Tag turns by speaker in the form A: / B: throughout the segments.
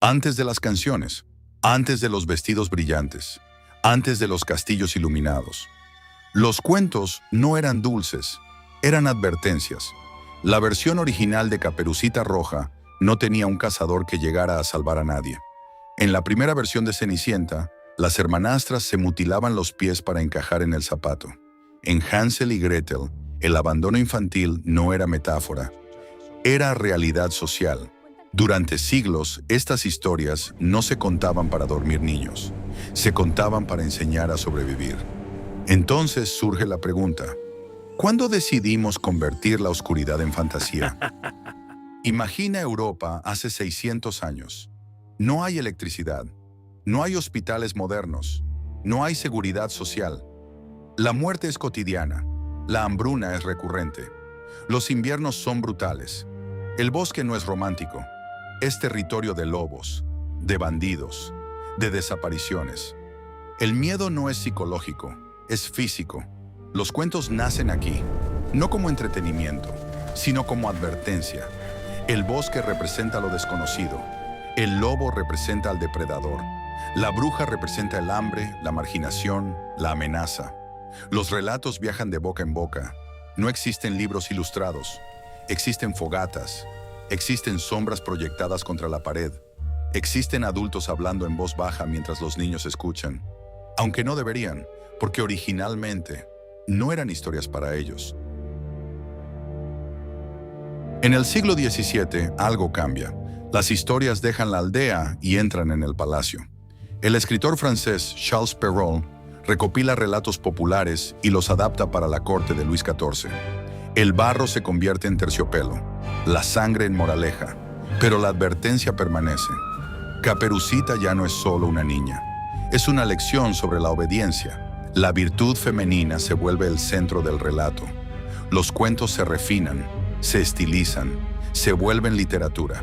A: Antes de las canciones, antes de los vestidos brillantes, antes de los castillos iluminados. Los cuentos no eran dulces, eran advertencias. La versión original de Caperucita Roja no tenía un cazador que llegara a salvar a nadie. En la primera versión de Cenicienta, las hermanastras se mutilaban los pies para encajar en el zapato. En Hansel y Gretel, el abandono infantil no era metáfora, era realidad social. Durante siglos, estas historias no se contaban para dormir niños, se contaban para enseñar a sobrevivir. Entonces surge la pregunta, ¿cuándo decidimos convertir la oscuridad en fantasía? Imagina Europa hace 600 años. No hay electricidad, no hay hospitales modernos, no hay seguridad social. La muerte es cotidiana, la hambruna es recurrente. Los inviernos son brutales. El bosque no es romántico, es territorio de lobos, de bandidos, de desapariciones. El miedo no es psicológico, es físico. Los cuentos nacen aquí, no como entretenimiento, sino como advertencia. El bosque representa lo desconocido, el lobo representa al depredador, la bruja representa el hambre, la marginación, la amenaza. Los relatos viajan de boca en boca. No existen libros ilustrados, existen fogatas, existen sombras proyectadas contra la pared, existen adultos hablando en voz baja mientras los niños escuchan, aunque no deberían, porque originalmente no eran historias para ellos. En el siglo XVII algo cambia. Las historias dejan la aldea y entran en el palacio. El escritor francés Charles Perrault recopila relatos populares y los adapta para la corte de Luis XIV. El barro se convierte en terciopelo, la sangre en moraleja, pero la advertencia permanece. Caperucita ya no es solo una niña, es una lección sobre la obediencia. La virtud femenina se vuelve el centro del relato. Los cuentos se refinan, se estilizan, se vuelven literatura,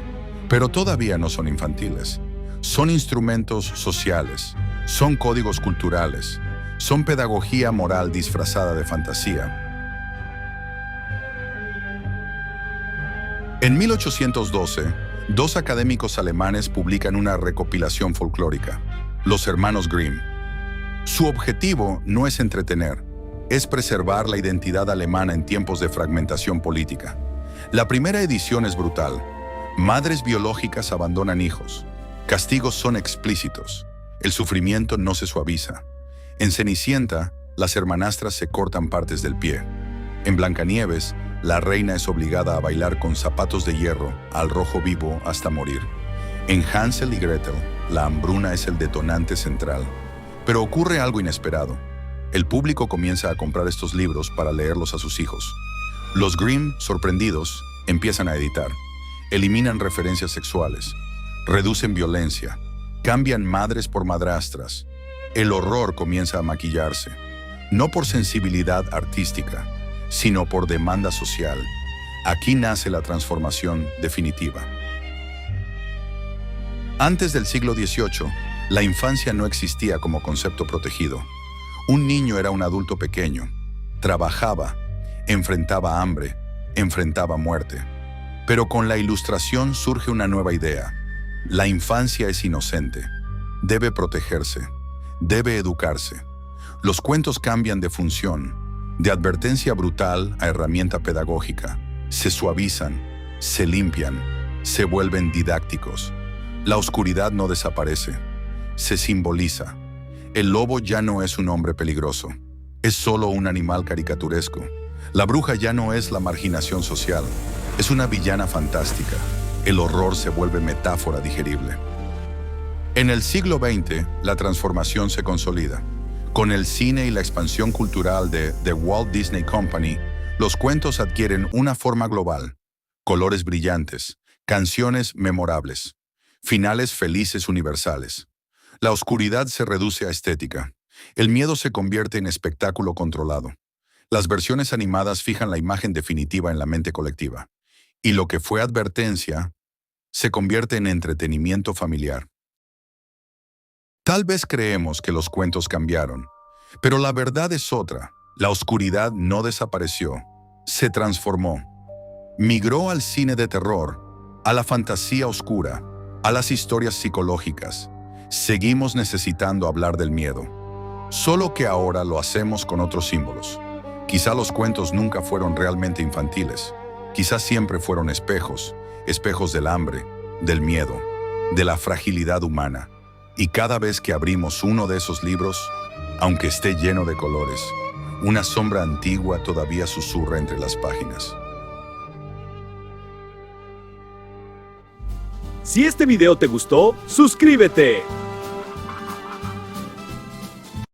A: pero todavía no son infantiles. Son instrumentos sociales, son códigos culturales, son pedagogía moral disfrazada de fantasía. En 1812, dos académicos alemanes publican una recopilación folclórica, los hermanos Grimm. Su objetivo no es entretener, es preservar la identidad alemana en tiempos de fragmentación política. La primera edición es brutal. Madres biológicas abandonan hijos. Castigos son explícitos. El sufrimiento no se suaviza. En Cenicienta, las hermanastras se cortan partes del pie. En Blancanieves, la reina es obligada a bailar con zapatos de hierro al rojo vivo hasta morir. En Hansel y Gretel, la hambruna es el detonante central. Pero ocurre algo inesperado. El público comienza a comprar estos libros para leerlos a sus hijos. Los Grimm, sorprendidos, empiezan a editar. Eliminan referencias sexuales, reducen violencia, cambian madres por madrastras. El horror comienza a maquillarse, no por sensibilidad artística, sino por demanda social. Aquí nace la transformación definitiva. Antes del siglo XVIII, la infancia no existía como concepto protegido. Un niño era un adulto pequeño, trabajaba, enfrentaba hambre, enfrentaba muerte. Pero con la Ilustración surge una nueva idea. La infancia es inocente, debe protegerse, debe educarse. Los cuentos cambian de función, de advertencia brutal a herramienta pedagógica. Se suavizan, se limpian, se vuelven didácticos. La oscuridad no desaparece, se simboliza. El lobo ya no es un hombre peligroso, es solo un animal caricaturesco. La bruja ya no es la marginación social, es una villana fantástica. El horror se vuelve metáfora digerible. En el siglo XX, la transformación se consolida. Con el cine y la expansión cultural de The Walt Disney Company, los cuentos adquieren una forma global. Colores brillantes, canciones memorables, finales felices universales. La oscuridad se reduce a estética. El miedo se convierte en espectáculo controlado. Las versiones animadas fijan la imagen definitiva en la mente colectiva. Y lo que fue advertencia se convierte en entretenimiento familiar. Tal vez creemos que los cuentos cambiaron, pero la verdad es otra. La oscuridad no desapareció, se transformó. Migró al cine de terror, a la fantasía oscura, a las historias psicológicas. Seguimos necesitando hablar del miedo, solo que ahora lo hacemos con otros símbolos. Quizá los cuentos nunca fueron realmente infantiles. Quizá siempre fueron espejos, espejos del hambre, del miedo, de la fragilidad humana. Y cada vez que abrimos uno de esos libros, aunque esté lleno de colores, una sombra antigua todavía susurra entre las páginas.
B: Si este video te gustó, suscríbete.